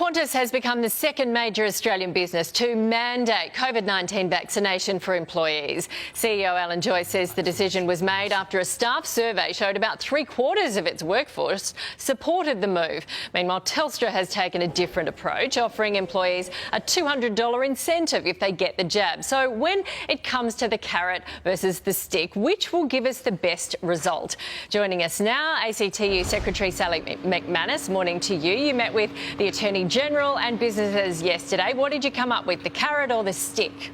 Qantas has become the second major Australian business to mandate COVID-19 vaccination for employees. CEO Alan Joyce says the decision was made after a staff survey showed about 3/4 of its workforce supported the move. Meanwhile, Telstra has taken a different approach, offering employees a $200 incentive if they get the jab. So when it comes to the carrot versus the stick, which will give us the best result? Joining us now, ACTU Secretary Sally McManus. Morning to you. You met with the Attorney General and businesses yesterday. What did you come up with, the carrot or the stick?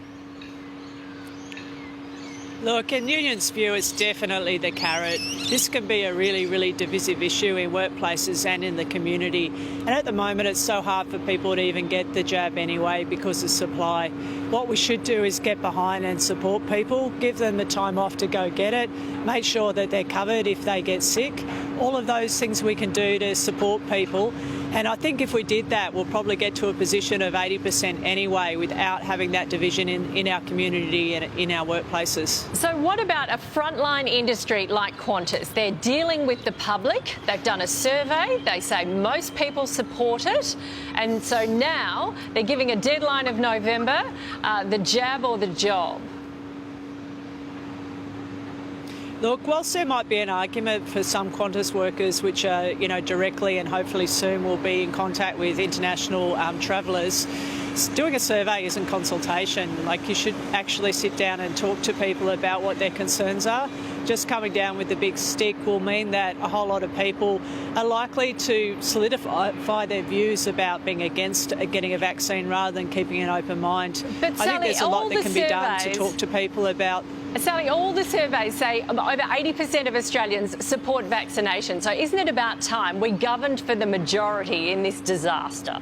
Look, in Union's view, it's definitely the carrot. This can be a really divisive issue in workplaces and in the community. And at the moment, it's so hard for people to even get the jab anyway because of supply. What we should do is get behind and support people, give them the time off to go get it, make sure that they're covered if they get sick. All of those things we can do to support people. And I think if we did that, we'll probably get to a position of 80% anyway without having that division in our community and in our workplaces. So what about a frontline industry like Qantas? They're dealing with the public. They've done a survey. They say most people support it. And so now they're giving a deadline of November, the jab or the job. Look, whilst there might be an argument for some Qantas workers which are, directly and hopefully soon will be in contact with international travellers, doing a survey isn't consultation. Like, you should actually sit down and talk to people about what their concerns are. Just coming down with the big stick will mean that a whole lot of people are likely to solidify their views about being against getting a vaccine rather than keeping an open mind. But Sally, I think there's a lot that can be done to talk to people about. Sally, all the surveys say over 80% of Australians support vaccination. So isn't it about time we governed for the majority in this disaster?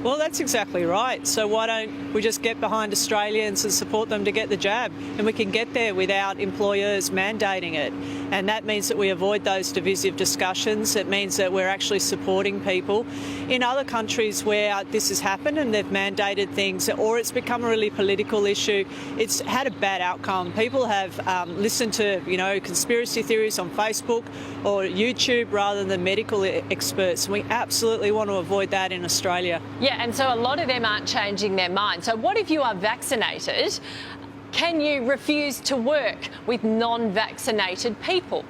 Well, that's exactly right. So why don't we just get behind Australians and support them to get the jab? And we can get there without employers mandating it. And that means that we avoid those divisive discussions. It means that we're actually supporting people. In other countries where this has happened and they've mandated things, or it's become a really political issue, it's had a bad outcome. People have listened to, conspiracy theories on Facebook or YouTube rather than medical experts. And we absolutely want to avoid that in Australia. Yeah, and so a lot of them aren't changing their mind. So what if you are vaccinated? Can you refuse to work with non-vaccinated people?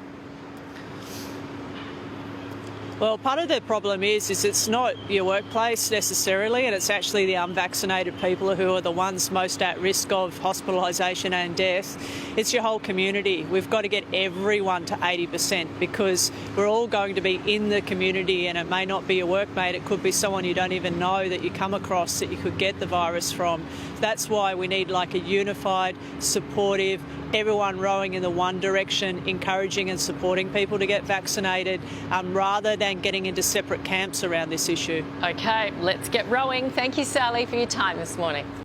Well, part of the problem is it's not your workplace necessarily, and it's actually the unvaccinated people who are the ones most at risk of hospitalisation and death. It's your whole community. We've got to get everyone to 80% because we're all going to be in the community, and it may not be a workmate. It could be someone you don't even know that you come across that you could get the virus from. That's why we need like a unified, supportive, everyone rowing in the one direction, encouraging and supporting people to get vaccinated rather than getting into separate camps around this issue. OK, let's get rowing. Thank you, Sally, for your time this morning.